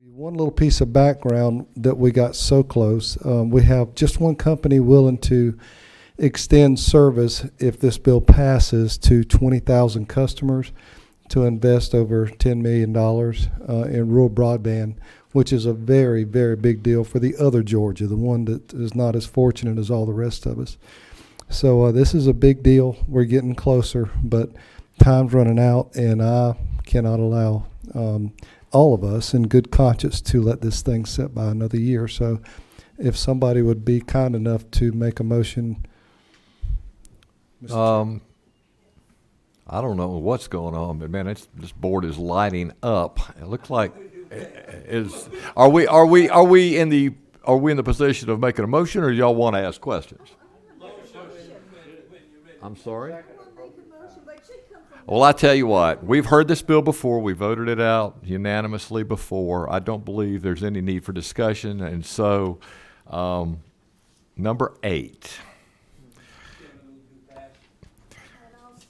One little piece of background that we got so close. We have just one company willing to extend service if this bill passes to 20,000 customers to invest over $10 million in rural broadband, which is a very, very big deal for the other Georgia, the one that is not as fortunate as all the rest of us. So this is a big deal. We're getting closer, but time's running out, and I cannot allow all of us in good conscience to let this thing sit by another year. So if somebody would be kind enough to make a motion. I don't know what's going on, but man, this board is lighting up. It looks like are we in the position of making a motion, or do y'all want to ask questions? I'm sorry? Well, I tell you what, we've heard this bill before. We voted it out unanimously before. I don't believe there's any need for discussion. And so, number 8.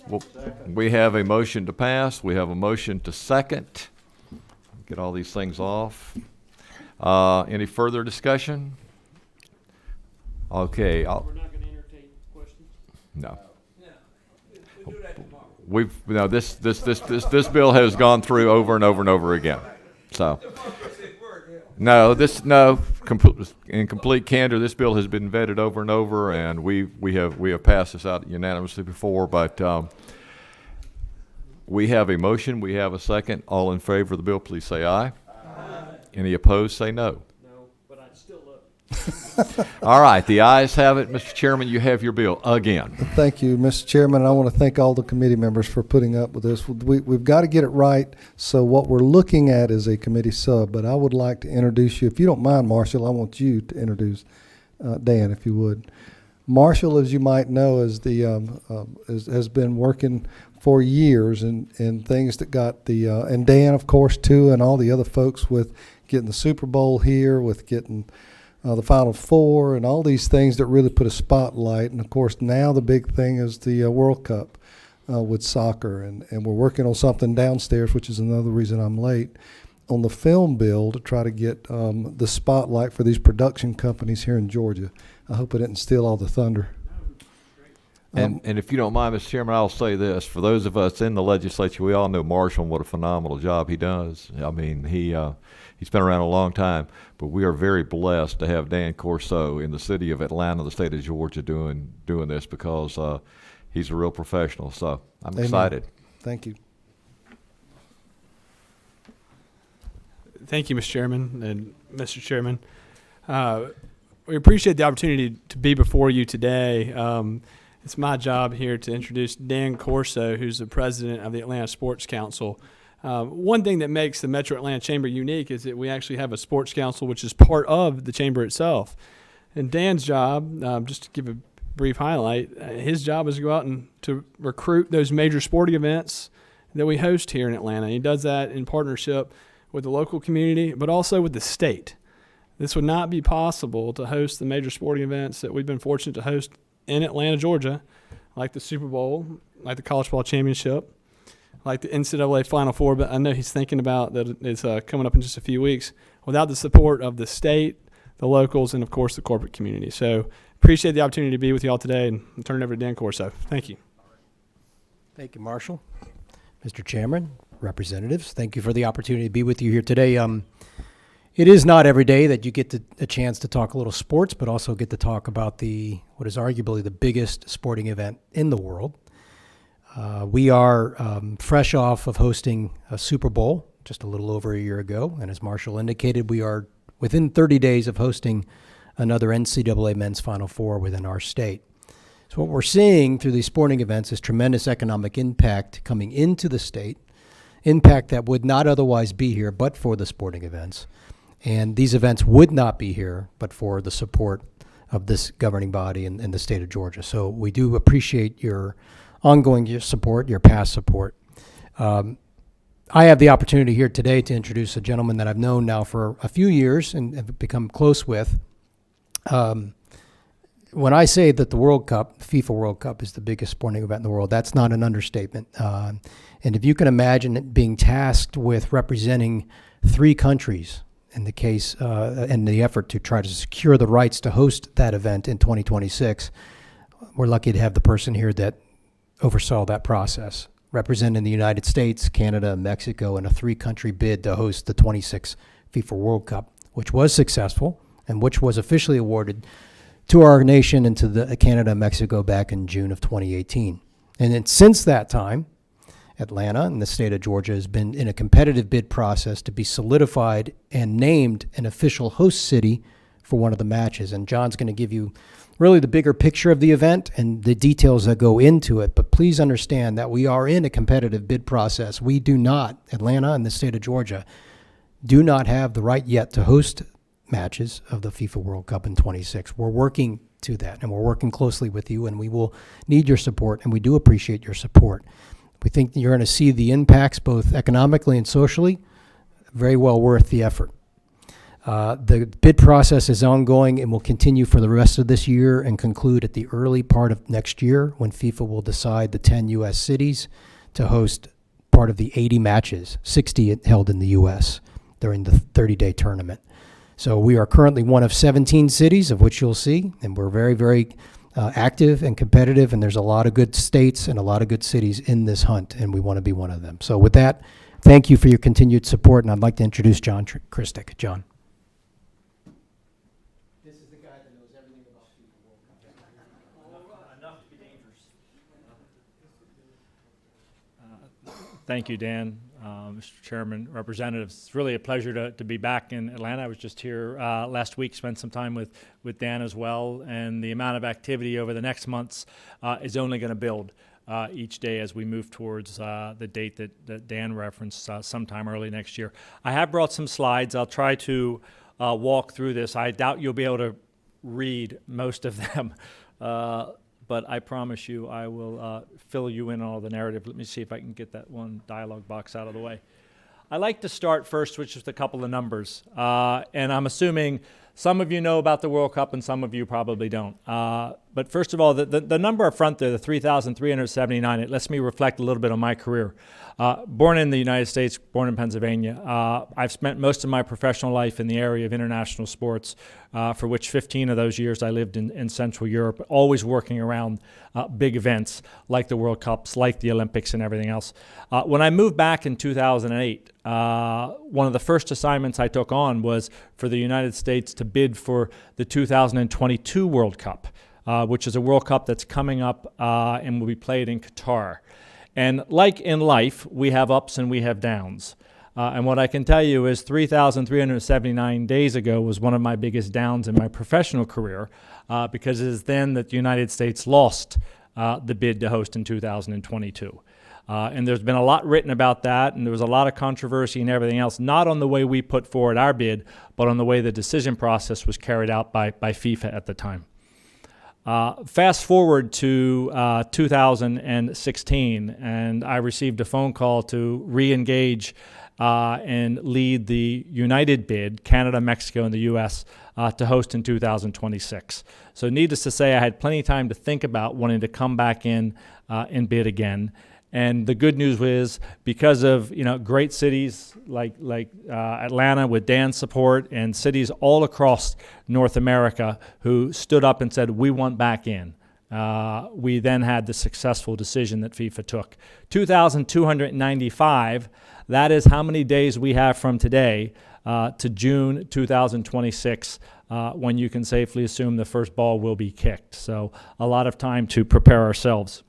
Well, we have a motion to pass. We have a motion to second. Get all these things off. Any further discussion? Okay. We're not going to entertain questions? No. We'll do that tomorrow. This bill has gone through over and over and over again. So, in complete candor, this bill has been vetted over and over, and we have passed this out unanimously before. But we have a motion, we have a second. All in favor of the bill, please say aye. Aye. Any opposed, say no. No, but I'd still love. All right, the ayes have it. Mr. Chairman, you have your bill again. Thank you, Mr. Chairman. I want to thank all the committee members for putting up with this. We've got to get it right. So what we're looking at is a committee sub, but I would like to introduce you. If you don't mind, Marshall, I want you to introduce Dan, if you would. Marshall, as you might know, is has been working for years in things that got and Dan, of course, too, and all the other folks with getting the Super Bowl here, with getting the Final Four, and all these things that really put a spotlight. And of course, now the big thing is the World Cup with soccer, and we're working on something downstairs, which is another reason I'm late, on the film bill to try to get the spotlight for these production companies here in Georgia. I hope I didn't steal all the thunder. And if you don't mind, Mr. Chairman, I'll say this. For those of us in the legislature, we all know Marshall and what a phenomenal job he does. I mean, he's been around a long time, but we are very blessed to have Dan Corso in the city of Atlanta, the state of Georgia, doing this, because he's a real professional. So I'm Amen. Excited. Thank you. Thank you, Mr. Chairman and Mr. Chairman. We appreciate the opportunity to be before you today. It's my job here to introduce Dan Corso, who's the president of the Atlanta Sports Council. One thing that makes the Metro Atlanta Chamber unique is that we actually have a sports council, which is part of the chamber itself. And Dan's job, just to give a brief highlight, his job is to go out and to recruit those major sporting events that we host here in Atlanta. He does that in partnership with the local community, but also with the state. This would not be possible to host the major sporting events that we've been fortunate to host in Atlanta, Georgia, like the Super Bowl, like the College Ball Championship, like the NCAA Final Four, but I know he's thinking about that it's coming up in just a few weeks, without the support of the state, the locals, and, of course, the corporate community. So appreciate the opportunity to be with you all today, and I'll turn it over to Dan Corso. Thank you. Thank you, Marshall. Mr. Chairman, representatives, thank you for the opportunity to be with you here today. It is not every day that you get a chance to talk a little sports, but also get to talk about what is arguably the biggest sporting event in the world. We are fresh off of hosting a Super Bowl just a little over a year ago, and as Marshall indicated, we are within 30 days of hosting another NCAA Men's Final Four within our state. So what we're seeing through these sporting events is tremendous economic impact coming into the state, impact that would not otherwise be here but for the sporting events. And these events would not be here but for the support of this governing body in the state of Georgia. So we do appreciate your ongoing support, your past support. I have the opportunity here today to introduce a gentleman that I've known now for a few years and have become close with. When I say that the World Cup, the FIFA World Cup, is the biggest sporting event in the world, that's not an understatement. And if you can imagine it being tasked with representing 3 countries in the case and the effort to try to secure the rights to host that event in 2026, we're lucky to have the person here that oversaw that process, representing the United States, Canada, and Mexico in a 3-country bid to host the 26 FIFA World Cup, which was successful and which was officially awarded to our nation and to the Canada and Mexico back in June of 2018. And then since that time, Atlanta and the state of Georgia has been in a competitive bid process to be solidified and named an official host city for one of the matches. And John's going to give you really the bigger picture of the event and the details that go into it. But please understand that we are in a competitive bid process. We do not, Atlanta and the state of Georgia, do not have the right yet to host matches of the FIFA World Cup in 26. We're working to that, and we're working closely with you, and we will need your support, and we do appreciate your support. We think you're going to see the impacts both economically and socially, very well worth the effort. The bid process is ongoing and will continue for the rest of this year and conclude at the early part of next year when FIFA will decide the 10 U.S. cities to host part of the 80 matches, 60 held in the U.S. during the 30-day tournament. So we are currently one of 17 cities, of which you'll see, and we're very, very active and competitive, and there's a lot of good states and a lot of good cities in this hunt, and we want to be one of them. So with that, thank you for your continued support, and I'd like to introduce John Christic. John. This is the guy that knows everything about FIFA World Cup. Enough to be dangerous. Thank you, Dan. Mr. Chairman, representatives, it's really a pleasure to be back in Atlanta. I was just here last week, spent some time with Dan as well, and the amount of activity over the next months is only going to build each day as we move towards the date that Dan referenced sometime early next year. I have brought some slides. I'll try to walk through this. I doubt you'll be able to read most of them. But I promise you I will fill you in on all the narrative. Let me see if I can get that one dialogue box out of the way. I like to start first with just a couple of numbers. And I'm assuming some of you know about the World Cup and some of you probably don't. But first of all, the number up front there, the 3,379, it lets me reflect a little bit on my career. Born in the United States, born in Pennsylvania, I've spent most of my professional life in the area of international sports, for which 15 of those years I lived in Central Europe, always working around big events like the World Cups, like the Olympics and everything else. When I moved back in 2008, one of the first assignments I took on was for the United States to bid for the 2022 World Cup, which is a World Cup that's coming up and will be played in Qatar. And like in life, we have ups and we have downs. And what I can tell you is 3,379 days ago was one of my biggest downs in my professional career because it is then that the United States lost the bid to host in 2022. And there's been a lot written about that, and there was a lot of controversy and everything else, not on the way we put forward our bid, but on the way the decision process was carried out by FIFA at the time. Fast forward to 2016, and I received a phone call to re-engage and lead the United bid, Canada, Mexico, and the U.S., to host in 2026. So needless to say, I had plenty of time to think about wanting to come back in and bid again. And the good news is, because of great cities like Atlanta with Dan's support and cities all across North America who stood up and said, we want back in, we then had the successful decision that FIFA took. 2,295, that is how many days we have from today to June 2026, when you can safely assume the first ball will be kicked. So a lot of time to prepare ourselves.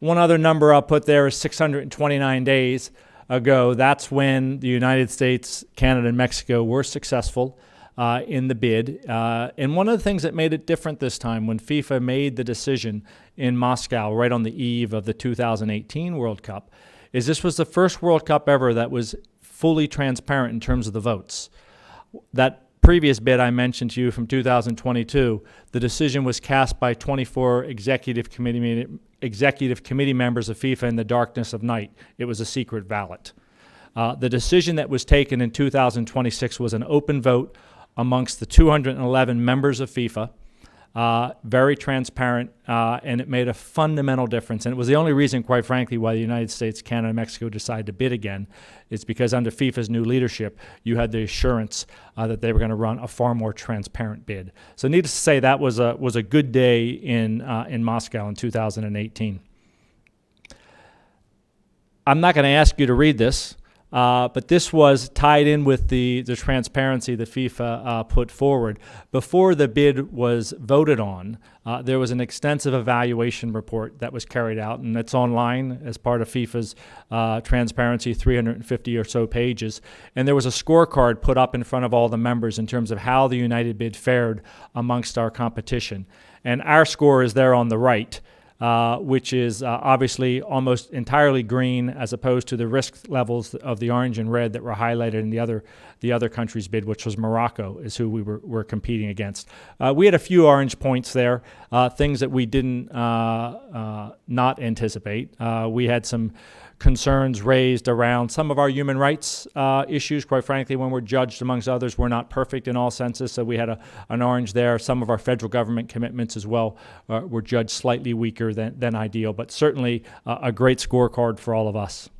One other number I'll put there is 629 days ago. That's when the United States, Canada, and Mexico were successful in the bid. And one of the things that made it different this time, when FIFA made the decision in Moscow right on the eve of the 2018 World Cup, is this was the first World Cup ever that was fully transparent in terms of the votes. That previous bid I mentioned to you from 2022, the decision was cast by 24 executive committee members of FIFA in the darkness of night. It was a secret ballot. The decision that was taken in 2026 was an open vote amongst the 211 members of FIFA. very transparent, and it made a fundamental difference. And it was the only reason, quite frankly, why the United States, Canada, and Mexico decided to bid again. It's because under FIFA's new leadership, you had the assurance that they were going to run a far more transparent bid. So needless to say, that was a good day in Moscow in 2018. I'm not going to ask you to read this, but this was tied in with the transparency that FIFA put forward. Before the bid was voted on, there was an extensive evaluation report that was carried out, and it's online as part of FIFA's transparency, 350 or so pages. And there was a scorecard put up in front of all the members in terms of how the United bid fared amongst our competition. And our score is there on the right. Which is obviously almost entirely green, as opposed to the risk levels of the orange and red that were highlighted in the other country's bid, which was Morocco, is who we were competing against. We had a few orange points there, things that we didn't not anticipate. We had some concerns raised around some of our human rights issues. Quite frankly, when we're judged amongst others, we're not perfect in all senses, so we had an orange there. Some of our federal government commitments as well were judged slightly weaker than ideal, but certainly a great scorecard for all of us.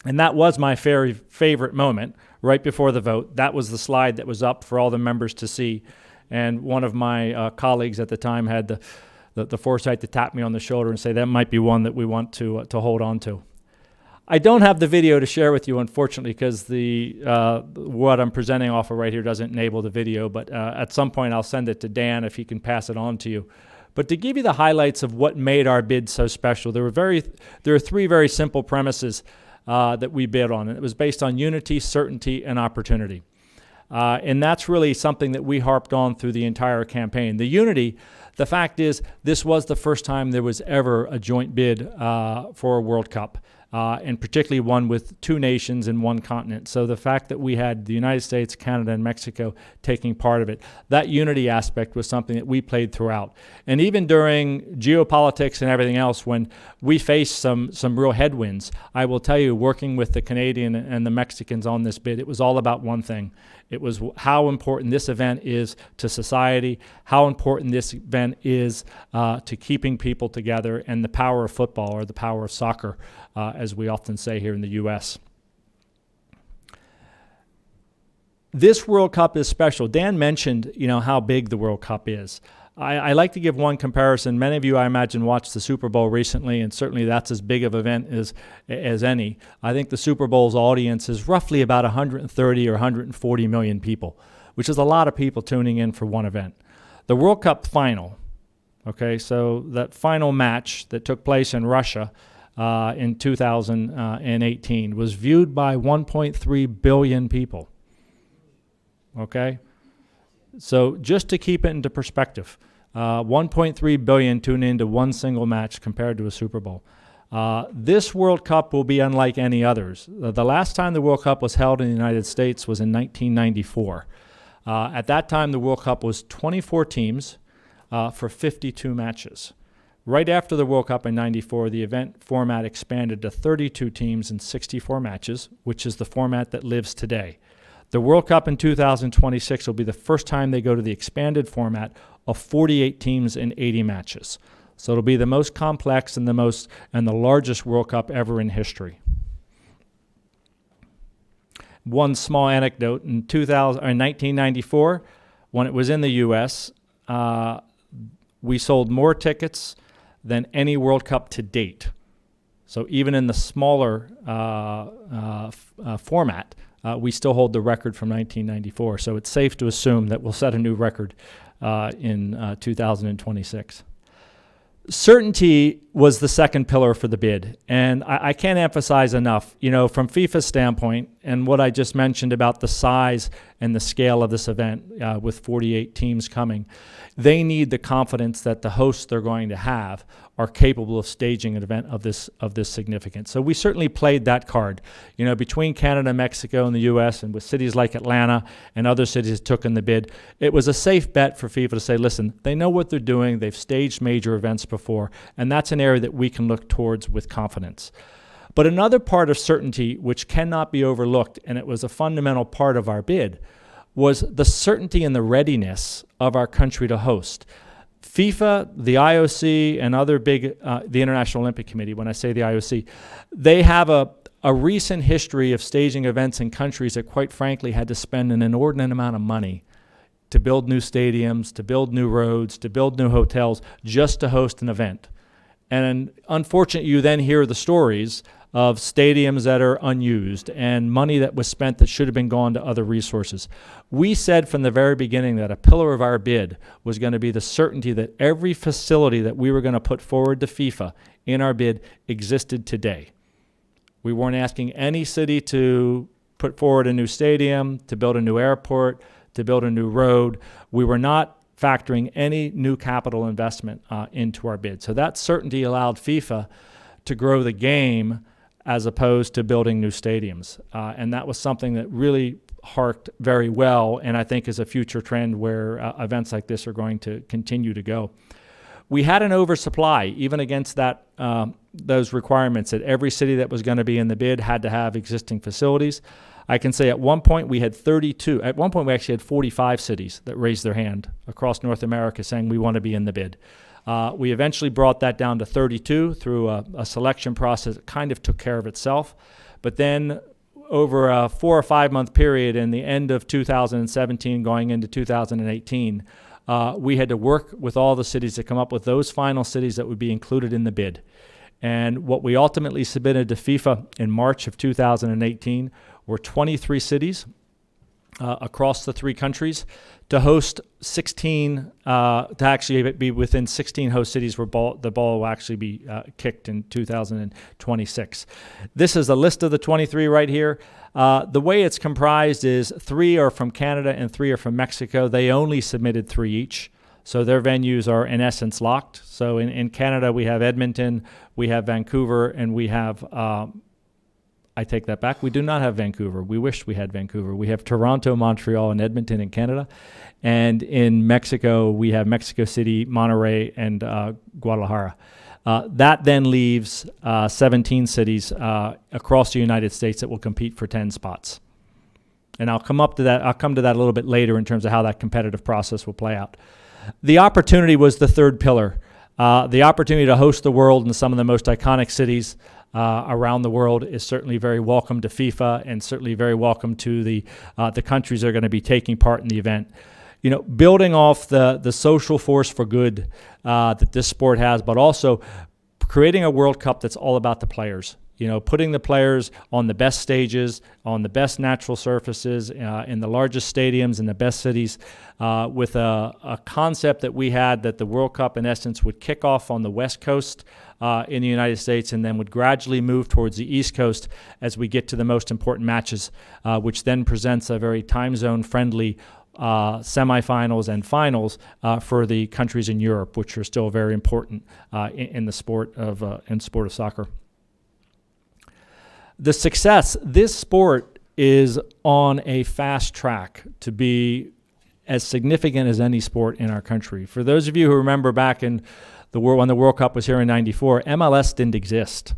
And that was my very favorite moment right before the vote. That was the slide that was up for all the members to see, and one of my colleagues at the time had the foresight to tap me on the shoulder and say that might be one that we want to hold on to. I don't have the video to share with you, unfortunately, because what I'm presenting off of right here doesn't enable the video, but at some point I'll send it to Dan if he can pass it on to you. But to give you the highlights of what made our bid so special, there are three very simple premises that we bid on. And it was based on unity, certainty, and opportunity. And that's really something that we harped on through the entire campaign. The unity, the fact is, this was the first time there was ever a joint bid for a World Cup, and particularly one with two nations in one continent. So the fact that we had the United States, Canada, and Mexico taking part of it, that unity aspect was something that we played throughout. And even during geopolitics and everything else, when we faced some real headwinds, I will tell you, working with the Canadian and the Mexicans on this bid, it was all about one thing. It was how important this event is to society, how important this event is to keeping people together, and the power of football, or the power of soccer, as we often say here in the U.S. This World Cup is special. Dan mentioned, how big the World Cup is. I like to give one comparison. Many of you, I imagine, watched the Super Bowl recently, and certainly that's as big of an event as any. I think the Super Bowl's audience is roughly about 130 or 140 million people, which is a lot of people tuning in for one event. The World Cup final, okay, so that final match that took place in Russia in 2018 was viewed by 1.3 billion people, okay? So just to keep it into perspective, 1.3 billion tune into one single match compared to a Super Bowl. This World Cup will be unlike any others. The last time the World Cup was held in the United States was in 1994. At that time, the World Cup was 24 teams for 52 matches. Right after the World Cup in 94, the event format expanded to 32 teams and 64 matches, which is the format that lives today. The World Cup in 2026 will be the first time they go to the expanded format of 48 teams and 80 matches. So it'll be the most complex and the largest World Cup ever in history. One small anecdote, in 1994, when it was in the U.S., we sold more tickets than any World Cup to date. So even in the smaller format, we still hold the record from 1994. So it's safe to assume that we'll set a new record in 2026. Certainty was the second pillar for the bid, and I can't emphasize enough, from FIFA's standpoint, and what I just mentioned about the size and the scale of this event with 48 teams coming, they need the confidence that the hosts they're going to have are capable of staging an event of this significance. So we certainly played that card, between Canada, Mexico, and the U.S., and with cities like Atlanta and other cities that took in the bid. It was a safe bet for FIFA to say, listen, they know what they're doing. They've staged major events before, and that's an area that we can look towards with confidence. But another part of certainty, which cannot be overlooked, and it was a fundamental part of our bid, was the certainty and the readiness of our country to host. FIFA, the IOC, and other big, the International Olympic Committee, when I say the IOC, they have a recent history of staging events in countries that, quite frankly, had to spend an inordinate amount of money to build new stadiums, to build new roads, to build new hotels, just to host an event. And unfortunately, you then hear the stories of stadiums that are unused and money that was spent that should have been gone to other resources. We said from the very beginning that a pillar of our bid was going to be the certainty that every facility that we were going to put forward to FIFA in our bid existed today. We weren't asking any city to put forward a new stadium, to build a new airport, to build a new road. We were not factoring any new capital investment into our bid. So that certainty allowed FIFA to grow the game as opposed to building new stadiums. And that was something that really harked very well, and I think is a future trend where events like this are going to continue to go. We had an oversupply, even against that those requirements that every city that was going to be in the bid had to have existing facilities. I can say at one point we had 32. At one point we actually had 45 cities that raised their hand across North America saying we want to be in the bid. We eventually brought that down to 32 through a selection process that kind of took care of itself. But then over a 4 or 5 month period in the end of 2017 going into 2018, we had to work with all the cities to come up with those final cities that would be included in the bid. And what we ultimately submitted to FIFA in March of 2018 were 23 cities across the 3 countries to host 16, to actually be within 16 host cities where the ball will actually be kicked in 2026. This is a list of the 23 right here. The way it's comprised is 3 are from Canada and 3 are from Mexico. They only submitted 3 each. So their venues are in essence locked. So in Canada, we have Edmonton, we have Vancouver, and we have, I take that back, we do not have Vancouver. We wish we had Vancouver. We have Toronto, Montreal, and Edmonton in Canada. And in Mexico, we have Mexico City, Monterrey, and Guadalajara. That then leaves 17 cities across the United States that will compete for 10 spots. And I'll come to that a little bit later in terms of how that competitive process will play out. The opportunity was the third pillar. The opportunity to host the world in some of the most iconic cities around the world is certainly very welcome to FIFA and certainly very welcome to the countries that are going to be taking part in the event. You know, building off the social force for good that this sport has, but also creating a World Cup that's all about the players. You know, putting the players on the best stages, on the best natural surfaces, in the largest stadiums, in the best cities, with a concept that we had that the World Cup, in essence, would kick off on the West Coast in the United States and then would gradually move towards the East Coast as we get to the most important matches, which then presents a very time zone friendly semifinals and finals for the countries in Europe, which are still very important in the sport of soccer. The success, this sport is on a fast track to be as significant as any sport in our country. For those of you who remember back in when the World Cup was here in '94, MLS didn't exist.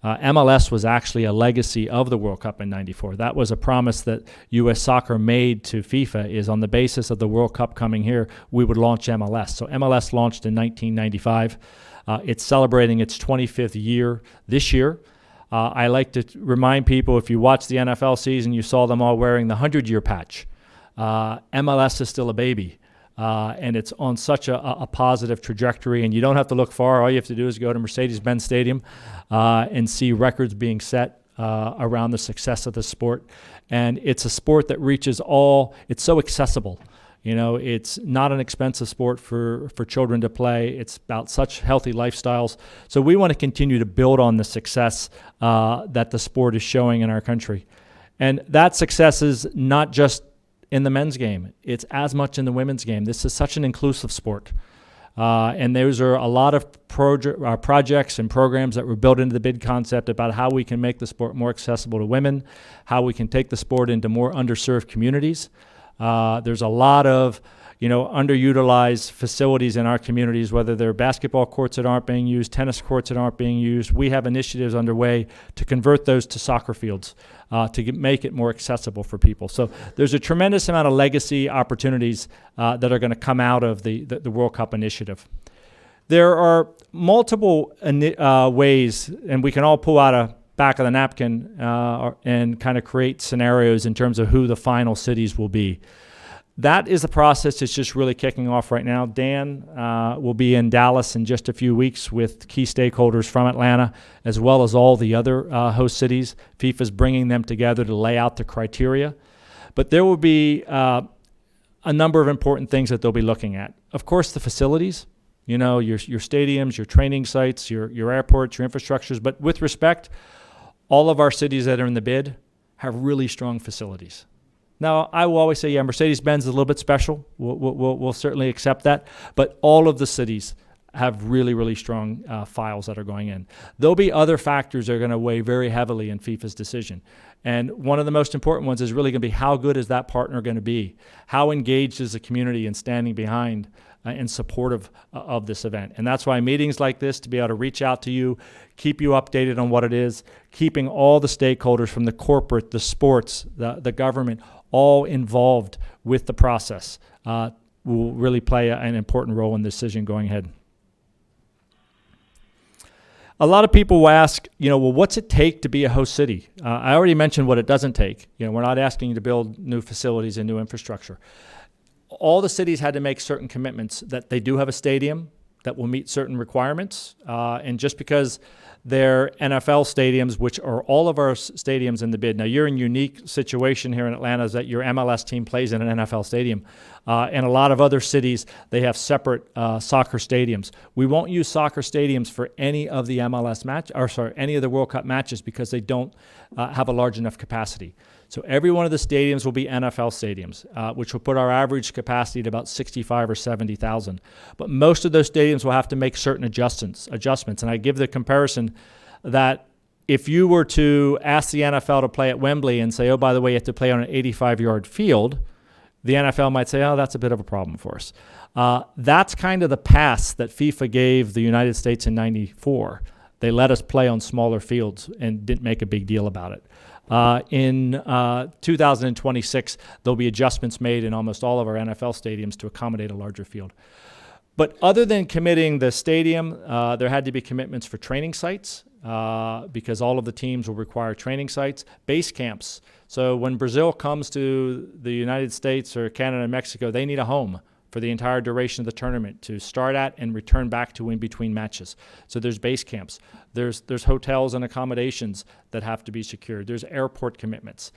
MLS was actually a legacy of the World Cup in '94. That was a promise that U.S. Soccer made to FIFA, is on the basis of the World Cup coming here, we would launch MLS. So MLS launched in 1995. It's celebrating its 25th year this year. I like to remind people, if you watch the NFL season, you saw them all wearing the 100-year patch. MLS is still a baby, and it's on such a positive trajectory, and you don't have to look far. All you have to do is go to Mercedes-Benz Stadium and see records being set around the success of the sport. And it's a sport that reaches all, it's so accessible. You know, it's not an expensive sport for children to play. It's about such healthy lifestyles. So we want to continue to build on the success that the sport is showing in our country. And that success is not just in the men's game. It's as much in the women's game. This is such an inclusive sport. And those are a lot of projects and programs that were built into the bid concept about how we can make the sport more accessible to women, how we can take the sport into more underserved communities. There's a lot of, underutilized facilities in our communities, whether they're basketball courts that aren't being used, tennis courts that aren't being used. We have initiatives underway to convert those to soccer fields, to make it more accessible for people. So there's a tremendous amount of legacy opportunities that are going to come out of the World Cup initiative. There are multiple ways, and we can all pull out a back of the napkin and kind of create scenarios in terms of who the final cities will be. That is the process that's just really kicking off right now. Dan will be in Dallas in just a few weeks with key stakeholders from Atlanta, as well as all the other host cities. FIFA's bringing them together to lay out the criteria. But there will be a number of important things that they'll be looking at. Of course, the facilities, your stadiums, your training sites, your airports, your infrastructures. But with respect, all of our cities that are in the bid have really strong facilities. Now, I will always say, Mercedes-Benz is a little bit special. We'll certainly accept that. But all of the cities have really, really strong files that are going in. There'll be other factors that are going to weigh very heavily in FIFA's decision. And one of the most important ones is really going to be how good is that partner going to be? How engaged is the community in standing behind and supportive of this event? And that's why meetings like this, to be able to reach out to you, keep you updated on what it is, keeping all the stakeholders from the corporate, the sports, the government, all involved with the process, will really play an important role in the decision going ahead. A lot of people will ask, what's it take to be a host city? I already mentioned what it doesn't take. We're not asking you to build new facilities and new infrastructure. All the cities had to make certain commitments that they do have a stadium that will meet certain requirements. And just because they're NFL stadiums, which are all of our stadiums in the bid. Now, you're in a unique situation here in Atlanta is that your MLS team plays in an NFL stadium. And a lot of other cities, they have separate soccer stadiums. We won't use soccer stadiums for any of the any of the World Cup matches because they don't have a large enough capacity. So every one of the stadiums will be NFL stadiums, which will put our average capacity at about 65 or 70,000. But most of those stadiums will have to make certain adjustments. And I give the comparison that if you were to ask the NFL to play at Wembley and say, oh, by the way, you have to play on an 85-yard field, the NFL might say, oh, that's a bit of a problem for us. That's kind of the pass that FIFA gave the United States in '94. They let us play on smaller fields and didn't make a big deal about it. In 2026, there'll be adjustments made in almost all of our NFL stadiums to accommodate a larger field. But other than committing the stadium, there had to be commitments for training sites because all of the teams will require training sites, base camps. So when Brazil comes to the United States or Canada and Mexico, they need a home for the entire duration of the tournament to start at and return back to in between matches. So there's base camps. There's hotels and accommodations that have to be secured. There's airport commitments.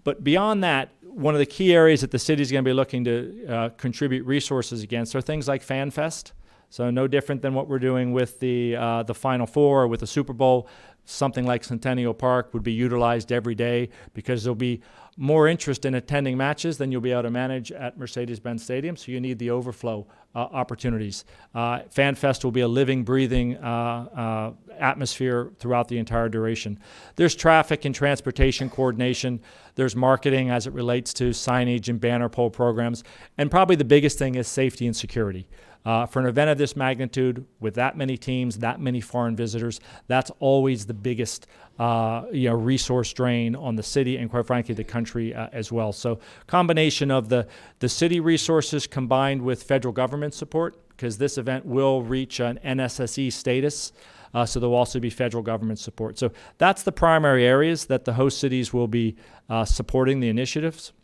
But beyond that, one of the key areas that the city is going to be looking to contribute resources against are things like Fan Fest. So no different than what we're doing with the Final Four or with the Super Bowl. Something like Centennial Park would be utilized every day because there'll be more interest in attending matches than you'll be able to manage at Mercedes-Benz Stadium, so you need the overflow opportunities. Fan Fest will be a living, breathing atmosphere throughout the entire duration. There's traffic and transportation coordination. There's marketing as it relates to signage and banner pole programs. And probably the biggest thing is safety and security. For an event of this magnitude, with that many teams, that many foreign visitors, that's always the biggest resource drain on the city and, quite frankly, the country as well. So combination of the city resources combined with federal government support, because this event will reach an NSSE status, so there will also be federal government support. So that's the primary areas that the host cities will be supporting the initiatives.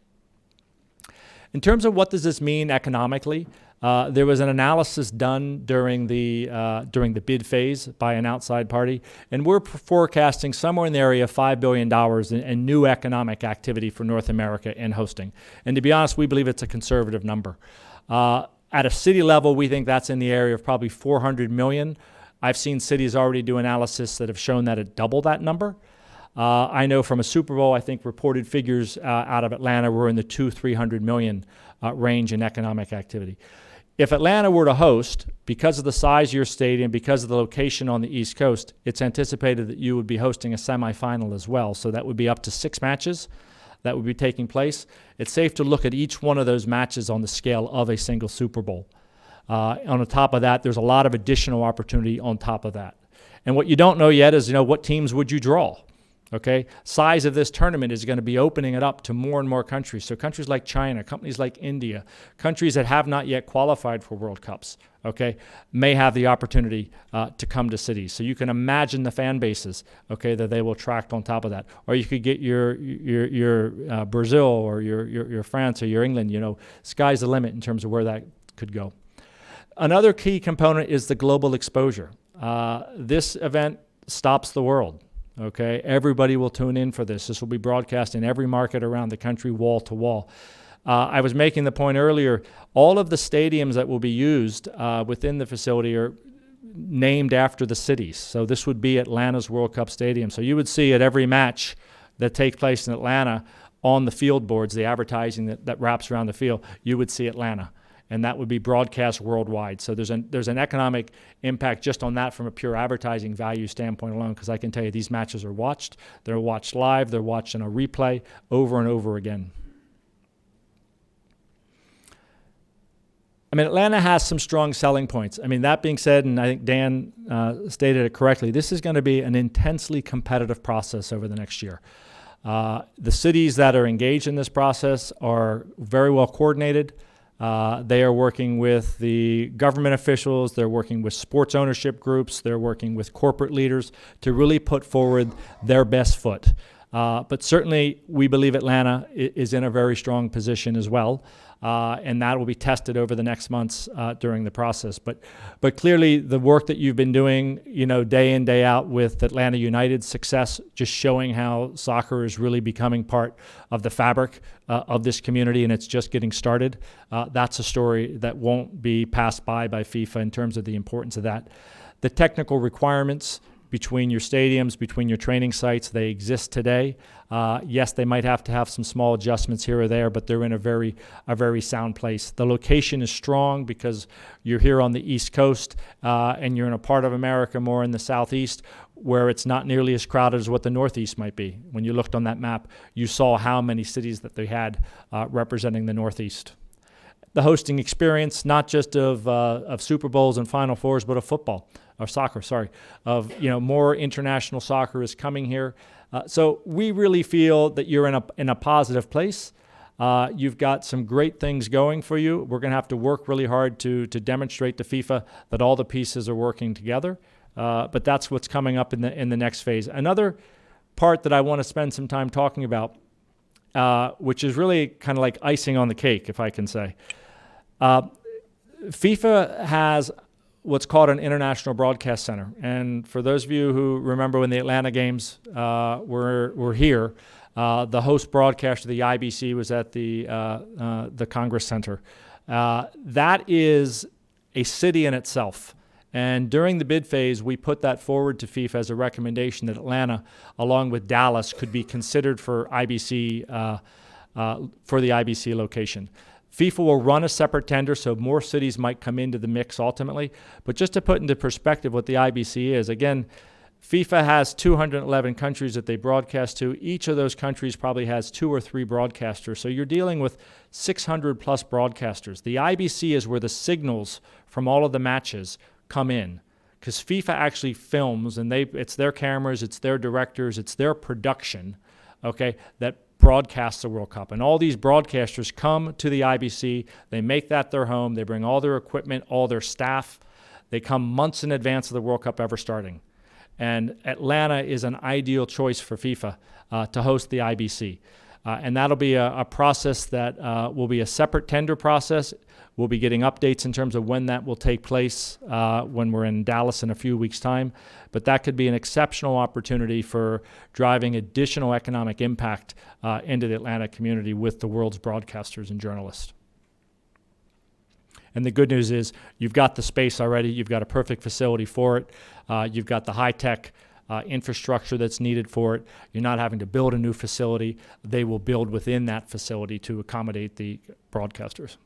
In terms of what does this mean economically, there was an analysis done during the bid phase by an outside party, and we're forecasting somewhere in the area of $5 billion in new economic activity for North America in hosting. And to be honest, we believe it's a conservative number. At a city level, we think that's in the area of probably $400 million. I've seen cities already do analysis that have shown that it double that number. I know from a Super Bowl, I think reported figures out of Atlanta were in the $200-300 million range in economic activity. If Atlanta were to host, because of the size of your stadium, because of the location on the East Coast, it's anticipated that you would be hosting a semifinal as well. So that would be up to 6 matches. that would be taking place, it's safe to look at each one of those matches on the scale of a single Super Bowl. On the top of that, there's a lot of additional opportunity on top of that. And what you don't know yet is, what teams would you draw? Okay, size of this tournament is going to be opening it up to more and more countries. So countries like China, companies like India, countries that have not yet qualified for World Cups, okay, may have the opportunity to come to cities. So you can imagine the fan bases, okay, that they will attract on top of that. Or you could get your Brazil or your France or your England. Sky's the limit in terms of where that could go. Another key component is the global exposure. This event stops the world. Okay, everybody will tune in for this. This will be broadcast in every market around the country, wall to wall. I was making the point earlier, all of the stadiums that will be used within the facility are named after the cities. So this would be Atlanta's World Cup Stadium. So you would see at every match that takes place in Atlanta on the field boards, the advertising that wraps around the field, you would see Atlanta. And that would be broadcast worldwide. So there's an economic impact just on that from a pure advertising value standpoint alone, because I can tell you these matches are watched. They're watched live. They're watched in a replay over and over again. Atlanta has some strong selling points. That being said, and I think Dan stated it correctly, this is going to be an intensely competitive process over the next year. The cities that are engaged in this process are very well coordinated. They are working with the government officials, they're working with sports ownership groups, they're working with corporate leaders to really put forward their best foot. But certainly we believe Atlanta is in a very strong position as well, and that will be tested over the next months during the process. But clearly the work that you've been doing, day in, day out with Atlanta United's success, just showing how soccer is really becoming part of the fabric of this community, and it's just getting started. That's a story that won't be passed by FIFA in terms of the importance of that. The technical requirements between your stadiums, between your training sites, they exist today. Yes, they might have to have some small adjustments here or there, but they're in a very sound place. The location is strong because you're here on the East Coast and you're in a part of America more in the Southeast where it's not nearly as crowded as what the Northeast might be. When you looked on that map, you saw how many cities that they had representing the Northeast. The hosting experience, not just of Super Bowls and Final Fours, but of football. Or soccer, sorry, more international soccer is coming here. So we really feel that you're in a positive place. You've got some great things going for you. We're going to have to work really hard to demonstrate to FIFA that all the pieces are working together. But that's what's coming up in the next phase. Another part that I want to spend some time talking about, which is really kind of like icing on the cake, if I can say. FIFA has what's called an International Broadcast Center. And for those of you who remember when the Atlanta games were here, the host broadcaster, the IBC, was at the Congress Center. That is a city in itself. And during the bid phase, we put that forward to FIFA as a recommendation that Atlanta, along with Dallas, could be considered for IBC for the IBC location. FIFA will run a separate tender, so more cities might come into the mix ultimately. But just to put into perspective what the IBC is, again, FIFA has 211 countries that they broadcast to. Each of those countries probably has 2 or 3 broadcasters. So you're dealing with 600 plus broadcasters. The IBC is where the signals from all of the matches come in, because FIFA actually films, and it's their cameras, it's their directors, it's their production, okay, that broadcasts the World Cup. And all these broadcasters come to the IBC, they make that their home, they bring all their equipment, all their staff, they come months in advance of the World Cup ever starting. And Atlanta is an ideal choice for FIFA to host the IBC. And that'll be a process that will be a separate tender process. We'll be getting updates in terms of when that will take place when we're in Dallas in a few weeks' time. But that could be an exceptional opportunity for driving additional economic impact into the Atlanta community with the world's broadcasters and journalists. And the good news is you've got the space already. You've got a perfect facility for it. You've got the high-tech infrastructure that's needed for it. You're not having to build a new facility. They will build within that facility to accommodate the broadcasters.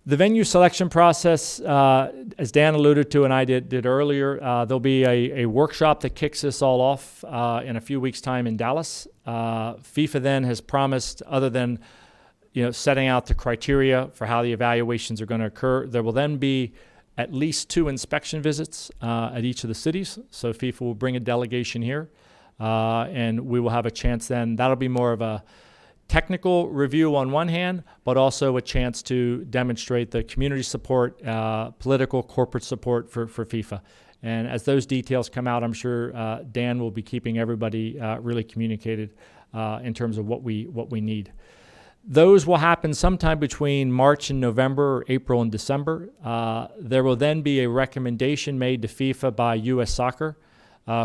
The venue selection process, as Dan alluded to and I did earlier, there'll be a workshop that kicks this all off in a few weeks' time in Dallas. FIFA then has promised, other than setting out the criteria for how the evaluations are going to occur, there will then be at least 2 inspection visits at each of the cities. So FIFA will bring a delegation here, and we will have a chance then. That'll be more of a technical review on one hand, but also a chance to demonstrate the community support, political, corporate support for FIFA. And as those details come out, I'm sure Dan will be keeping everybody really communicated in terms of what we need. Those will happen sometime between March and November, or April and December. There will then be a recommendation made to FIFA by U.S. Soccer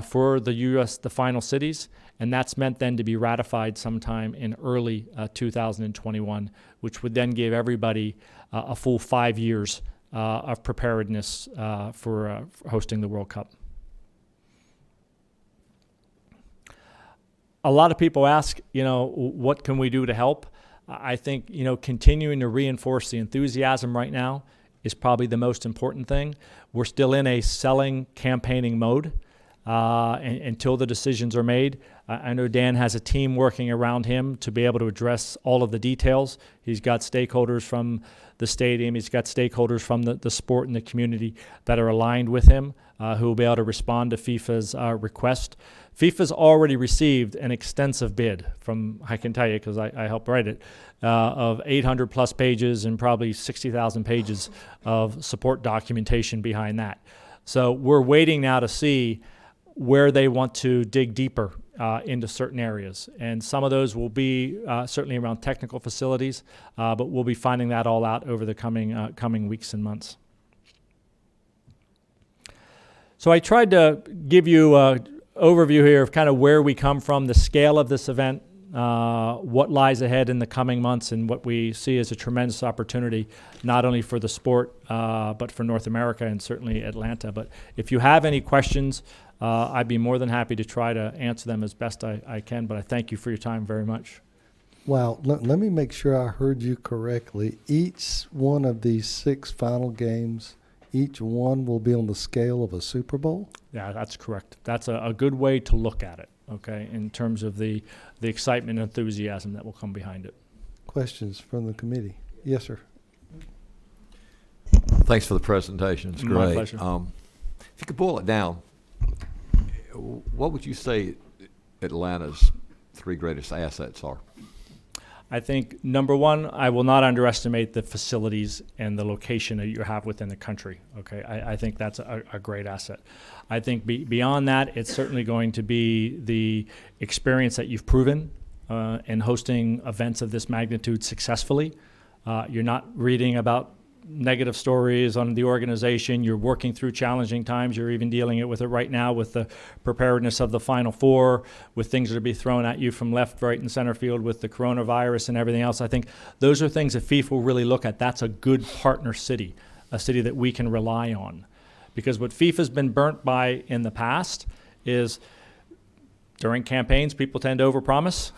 for the final cities, and that's meant then to be ratified sometime in early 2021, which would then give everybody a full 5 years of preparedness for hosting the World Cup. A lot of people ask, what can we do to help? I think, continuing to reinforce the enthusiasm right now is probably the most important thing. We're still in a selling, campaigning mode until the decisions are made. I know Dan has a team working around him to be able to address all of the details. He's got stakeholders from the stadium. He's got stakeholders from the sport and the community that are aligned with him who will be able to respond to FIFA's request. FIFA's already received an extensive bid from, I can tell you because I helped write it, of 800 plus pages and probably 60,000 pages of support documentation behind that. So we're waiting now to see where they want to dig deeper into certain areas. And some of those will be certainly around technical facilities, but we'll be finding that all out over the coming weeks and months. So I tried to give you an overview here of kind of where we come from, the scale of this event, what lies ahead in the coming months, and what we see as a tremendous opportunity, not only for the sport, but for North America and certainly Atlanta. But if you have any questions, I'd be more than happy to try to answer them as best I can, but I thank you for your time very much. Wow. Let me make sure I heard you correctly. Each one of these 6 final games, each one will be on the scale of a Super Bowl? Yeah, that's correct. That's a good way to look at it, okay, in terms of the excitement and enthusiasm that will come behind it. Questions from the committee? Yes, sir. Thanks for the presentation. It's great. My pleasure. If you could boil it down, what would you say Atlanta's 3 greatest assets are? I think, number one, I will not underestimate the facilities and the location that you have within the country. Okay, I think that's a great asset. I think beyond that, it's certainly going to be the experience that you've proven in hosting events of this magnitude successfully. You're not reading about negative stories on the organization. You're working through challenging times. You're even dealing with it right now with the preparedness of the Final Four, with things that are being thrown at you from left, right, and center field with the coronavirus and everything else. I think those are things that FIFA will really look at. That's a good partner city, a city that we can rely on. Because what FIFA's been burnt by in the past is during campaigns, people tend to overpromise.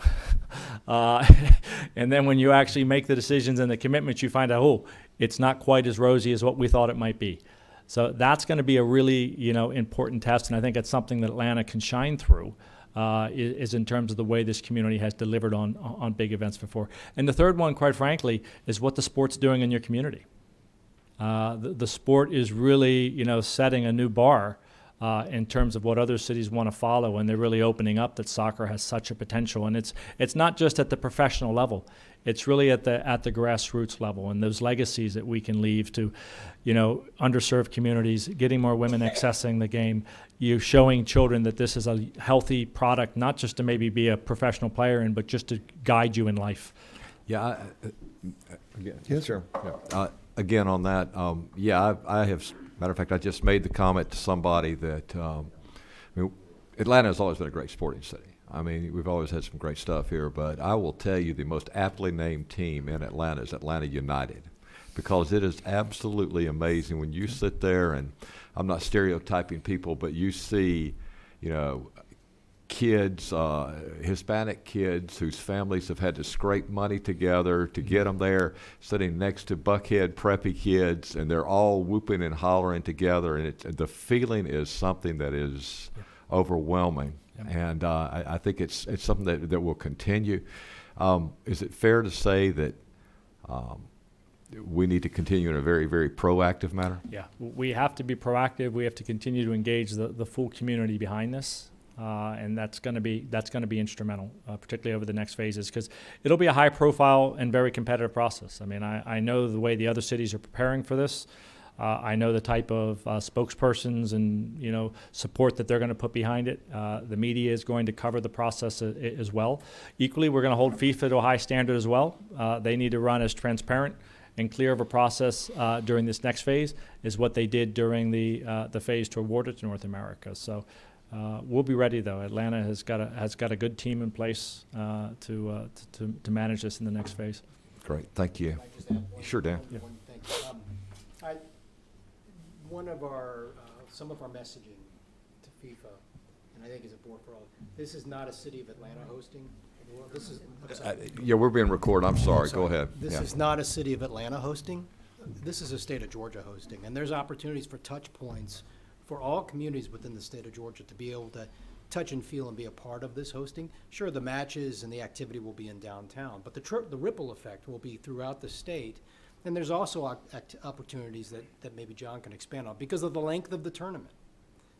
And then when you actually make the decisions and the commitments, you find out, it's not quite as rosy as what we thought it might be. So that's going to be a really, important test, and I think it's something that Atlanta can shine through, is in terms of the way this community has delivered on big events before. And the third one, quite frankly, is what the sport's doing in your community. The sport is really, setting a new bar in terms of what other cities want to follow, and they're really opening up that soccer has such a potential. And it's not just at the professional level; it's really at the grassroots level, and those legacies that we can leave to, underserved communities, getting more women accessing the game, showing children that this is a healthy product, not just to maybe be a professional player in, but just to guide you in life. Yeah. Again, Yes, sure. Yeah. Again, on that, I have. Matter of fact, I just made the comment to somebody that Atlanta has always been a great sporting city. I mean, we've always had some great stuff here, but I will tell you the most aptly named team in Atlanta is Atlanta United, because it is absolutely amazing when you sit there, and I'm not stereotyping people, but you see, kids, Hispanic kids whose families have had to scrape money together to get them there, sitting next to Buckhead preppy kids, and they're all whooping and hollering together, and the feeling is something that is overwhelming. And I think it's something that will continue. Is it fair to say that we need to continue in a very, very proactive manner? Yeah, we have to be proactive. We have to continue to engage the full community behind this. And that's going to be instrumental, particularly over the next phases, because it'll be a high-profile and very competitive process. I mean, I know the way the other cities are preparing for this. I know the type of spokespersons and support that they're going to put behind it. The media is going to cover the process as well. Equally, we're going to hold FIFA to a high standard as well. They need to run as transparent and clear of a process during this next phase as what they did during the phase to award it to North America. So. We'll be ready, though. Atlanta has got a good team in place to manage this in the next phase. Great, thank you. Can I just add one- Sure, Dan. one thing? Some of our messaging to FIFA, and I think as a board for all, this is not a City of Atlanta hosting. This is, I'm sorry. Yeah, we're being recorded. I'm sorry. Go ahead. This Yeah. is not a City of Atlanta hosting. This is a State of Georgia hosting, and there's opportunities for touch points for all communities within the state of Georgia to be able to touch and feel and be a part of this hosting. Sure, the matches and the activity will be in downtown, but the ripple effect will be throughout the state. And there's also opportunities that maybe John can expand on because of the length of the tournament,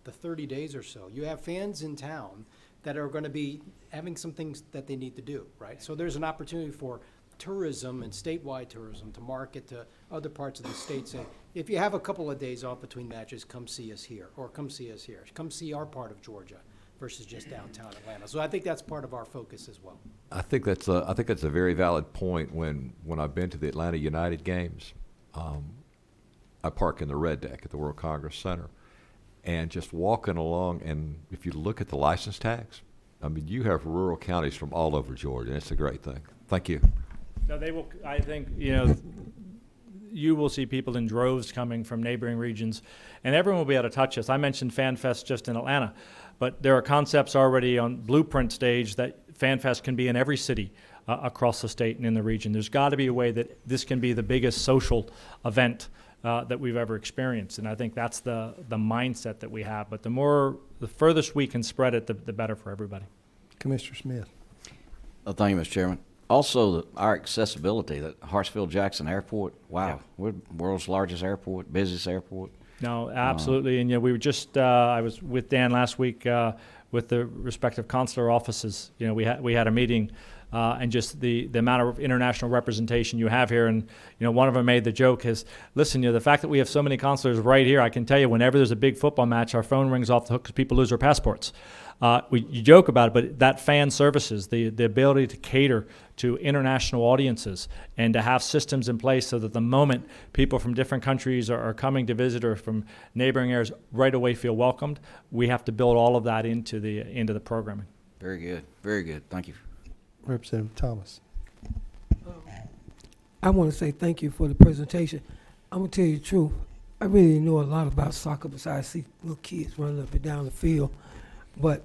the 30 days or so. You have fans in town that are going to be having some things that they need to do, right? So there's an opportunity for tourism and statewide tourism to market to other parts of the state. Say, if you have a couple of days off between matches, come see us here, or come see us here. Come see our part of Georgia versus just downtown Atlanta. So I think that's part of our focus as well. I think that's a very valid point. When I've been to the Atlanta United games, I park in the red deck at the World Congress Center, and just walking along, and if you look at the license tags, I mean, you have rural counties from all over Georgia, and it's a great thing. Thank you. No, they will. I think you will see people in droves coming from neighboring regions, and everyone will be able to touch us. I mentioned FanFest just in Atlanta, but there are concepts already on blueprint stage that FanFest can be in every city across the state and in the region. There's got to be a way that this can be the biggest social event that we've ever experienced, and I think that's the mindset that we have. But the furthest we can spread it, the better for everybody. Commissioner Smith. Thank you, Mr. Chairman. Also, our accessibility, that Hartsfield-Jackson Airport, wow, Yeah. we're world's largest airport, busiest airport. No, absolutely. And we were just, I was with Dan last week with the respective consular offices. We had a meeting and just the amount of international representation you have here. And, one of them made the joke is, listen, the fact that we have so many consulars right here, I can tell you whenever there's a big football match, our phone rings off the hook because people lose their passports. You joke about it, but that fan services, the ability to cater to international audiences and to have systems in place so that the moment people from different countries are coming to visit or from neighboring areas right away feel welcomed, we have to build all of that into the programming. Very good, very good. Thank you. Representative Thomas. I want to say thank you for the presentation. I'm going to tell you the truth. I really know a lot about soccer besides see little kids running up and down the field. But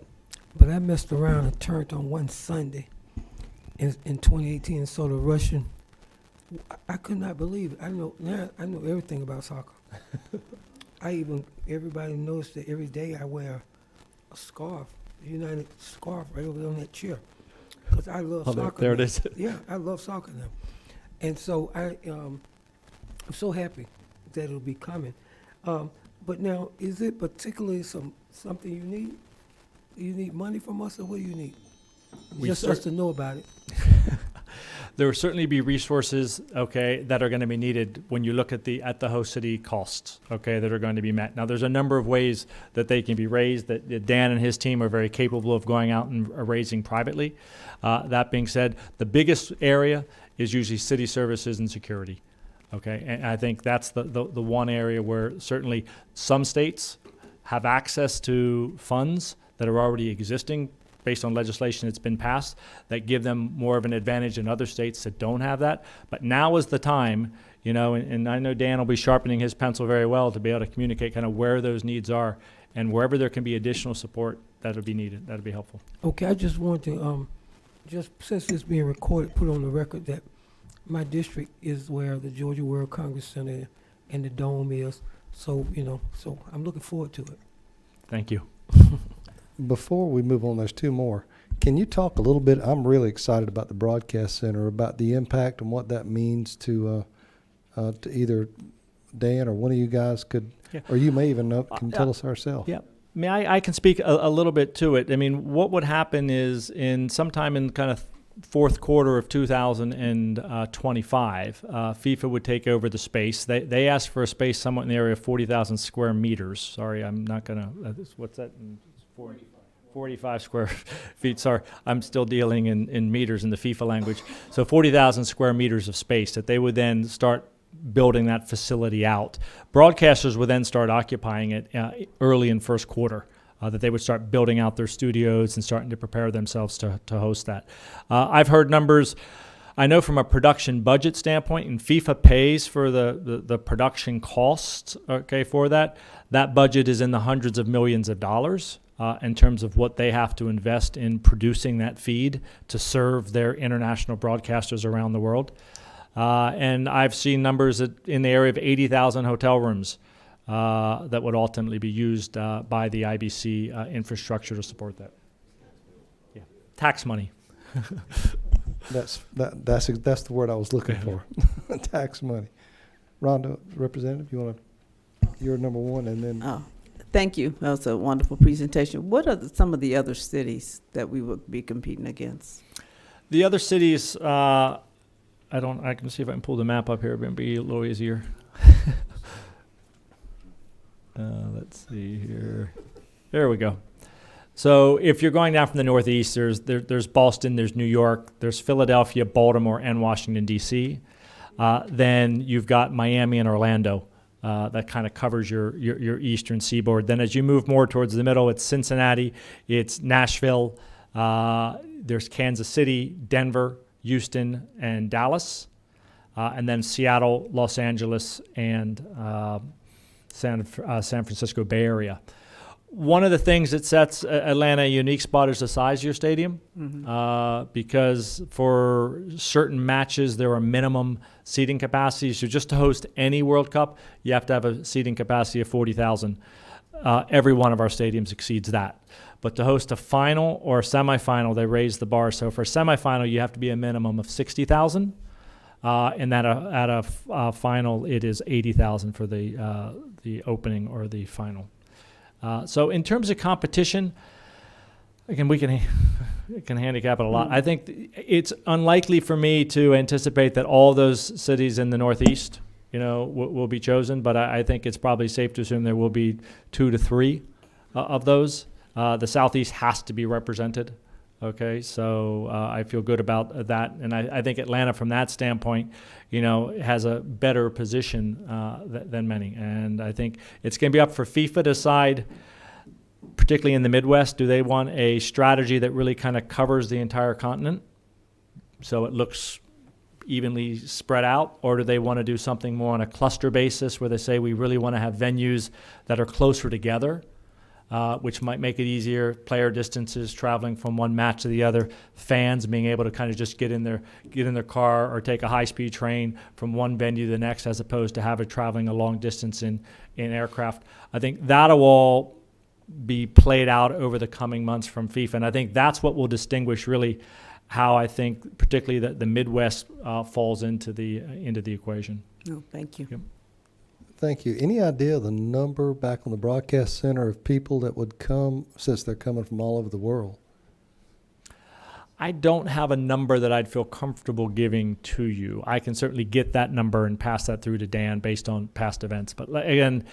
I messed around and turned on one Sunday in 2018 and saw the Russian. I could not believe it. I know everything about soccer. Everybody knows that every day I wear a scarf, a United scarf right over on that chair. Because I love soccer. There it now. is. Yeah, I love soccer now. And so I'm so happy that it'll be coming. But now, is it particularly something you need? You need money from us, or what do you need? Just us to know about it. There will certainly be resources, that are going to be needed when you look at the host city costs, that are going to be met. Now, there's a number of ways that they can be raised that Dan and his team are very capable of going out and raising privately. That being said, the biggest area is usually city services and security, and I think that's the one area where certainly some states have access to funds that are already existing based on legislation that's been passed that give them more of an advantage in other states that don't have that. But now is the time, and I know Dan will be sharpening his pencil very well to be able to communicate kind of where those needs are and wherever there can be additional support that'll be needed, that'll be helpful. Okay, I just want to, just since it's being recorded, put on the record that my district is where the Georgia World Congress Center and the Dome is. So, so I'm looking forward to it. Thank you. Before we move on, there's two more. Can you talk a little bit? I'm really excited about the broadcast center, about the impact and what that means to either Dan or one of you guys could, Yeah. or you may even know, can tell us ourselves. Yeah. I mean, I can speak a little bit to it. I mean, what would happen is sometime in kind of fourth quarter of 2025, FIFA would take over the space. They asked for a space somewhat in the area of 40,000 square meters. Sorry, I'm not going to, what's that? 45 square feet. Sorry, I'm still dealing in meters in the FIFA language. So 40,000 square meters of space that they would then start building that facility out. Broadcasters would then start occupying it early in first quarter. That they would start building out their studios and starting to prepare themselves to host that. I've heard numbers, I know from a production budget standpoint, and FIFA pays for the production costs, okay, for that. That budget is in the hundreds of millions of dollars in terms of what they have to invest in producing that feed to serve their international broadcasters around the world. And I've seen numbers in the area of 80,000 hotel rooms that would ultimately be used by the IBC infrastructure to support that. Yeah, tax money. That's the word I was looking for. Tax money. Rhonda, Representative, you're number one, and then. Oh, thank you. That was a wonderful presentation. What are some of the other cities that we would be competing against? The other cities, I can see if I can pull the map up here. It'll be a little easier. Let's see here. There we go. So if you're going down from the Northeast, there's Boston, there's New York, there's Philadelphia, Baltimore, and Washington, D.C. Then you've got Miami and Orlando. That kind of covers your eastern seaboard. Then as you move more towards the middle, it's Cincinnati, it's Nashville, there's Kansas City, Denver, Houston, and Dallas, and then Seattle, Los Angeles, and San Francisco Bay Area. One of the things that sets Atlanta a unique spot is the size of your stadium, because for certain matches there are minimum seating capacities. So just to host any World Cup, you have to have a seating capacity of 40,000. Every one of our stadiums exceeds that. But to host a final or a semifinal, they raise the bar. So for a semifinal, you have to be a minimum of 60,000. And at a final, it is 80,000 for the opening or the final. So in terms of competition, again, we can handicap it a lot. I think it's unlikely for me to anticipate that all those cities in the Northeast, will be chosen. But I think it's probably safe to assume there will be 2 to 3 of those. The Southeast has to be represented. Okay, so I feel good about that, and I think Atlanta, from that standpoint, has a better position than many. And I think it's going to be up for FIFA to decide, particularly in the Midwest, do they want a strategy that really kind of covers the entire continent, so it looks evenly spread out, or do they want to do something more on a cluster basis, where they say we really want to have venues that are closer together? Which might make it easier, player distances, traveling from one match to the other, fans being able to kind of just get in their car or take a high-speed train from one venue to the next, as opposed to have it traveling a long distance in aircraft. I think that'll all be played out over the coming months from FIFA, and I think that's what will distinguish really how I think particularly the Midwest falls into the equation. No, thank you. Yep. Thank you. Any idea of the number back on the broadcast center of people that would come, since they're coming from all over the world? I don't have a number that I'd feel comfortable giving to you. I can certainly get that number and pass that through to Dan based on past events. But again,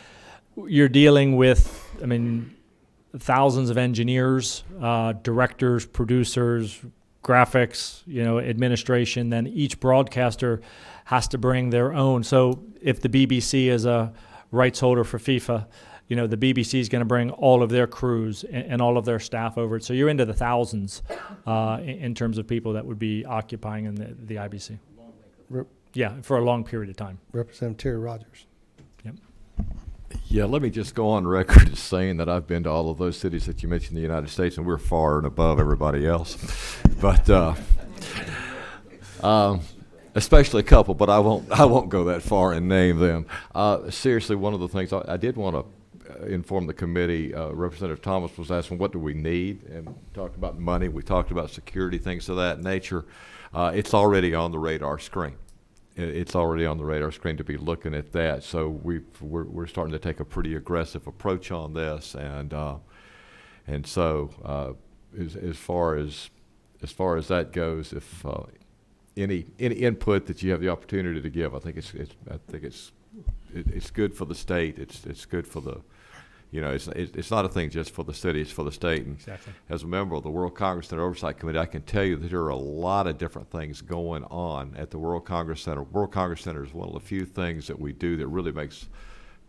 you're dealing with, thousands of engineers, directors, producers, graphics, administration. Then each broadcaster has to bring their own. So if the BBC is a rights holder for FIFA, the BBC is going to bring all of their crews and all of their staff over it. So you're into the thousands in terms of people that would be occupying in the IBC. Yeah, for a long period of time. Representative Terry Rogers. Yep. Yeah, let me just go on record as saying that I've been to all of those cities that you mentioned in the United States, and we're far and above everybody else. But especially a couple, but I won't go that far and name them. Seriously, one of the things I did want to inform the committee, Representative Thomas was asking, what do we need? And we talked about money, we talked about security, things of that nature. It's already on the radar screen. It's already on the radar screen to be looking at that. So we're starting to take a pretty aggressive approach on this, and so as far as that goes, if any input that you have the opportunity to give, I think it's good for the state. It's good for the, it's not a thing just for the city, it's for the state. And Exactly. as a member of the World Congress Center Oversight Committee, I can tell you that there are a lot of different things going on at the World Congress Center. World Congress Center is one of the few things that we do that really makes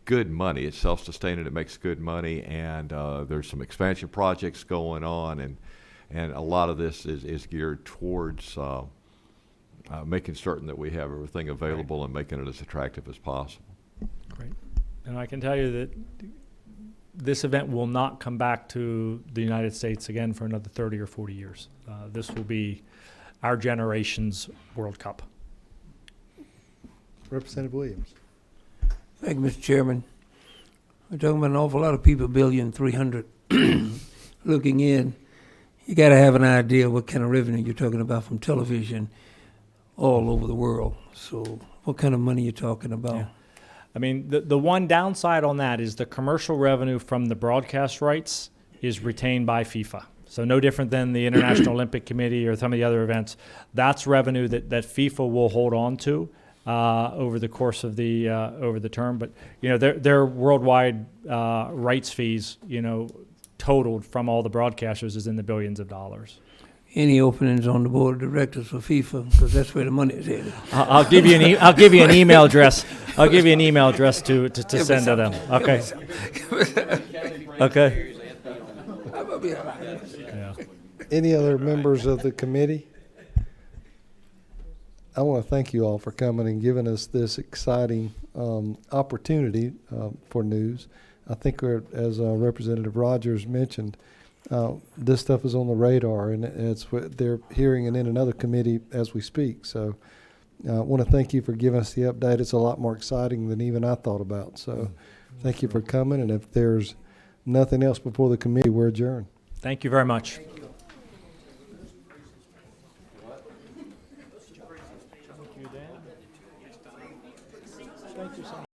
good money. It's self-sustaining, it makes good money, and there's some expansion projects going on, and a lot of this is geared towards making certain that we have everything available and making it as attractive as possible. Great. And I can tell you that this event will not come back to the United States again for another 30 or 40 years. This will be our generation's World Cup. Representative Williams. Thank you, Mr. Chairman. We're talking about an awful lot of people, 1,300,000,000 looking in. You got to have an idea what kind of revenue you're talking about from television all over the world. So what kind of money you're talking about? Yeah. I mean, the one downside on that is the commercial revenue from the broadcast rights is retained by FIFA. So no different than the International Olympic Committee or some of the other events. That's revenue that FIFA will hold on to over the course of the over the term. But their worldwide rights fees, totaled from all the broadcasters is in the billions of dollars. Any openings on the board of directors for FIFA? Because that's where the money is headed. I'll give you an I'll give you an email address. I'll give you an email address to send to them. Okay. Okay. Yeah. Any other members of the committee? I want to thank you all for coming and giving us this exciting opportunity for news. I think, as Representative Rogers mentioned, this stuff is on the radar, and they're hearing it in another committee as we speak. So I want to thank you for giving us the update. It's a lot more exciting than even I thought about. So thank you for coming, and if there's nothing else before the committee, we're adjourned. Thank you very much.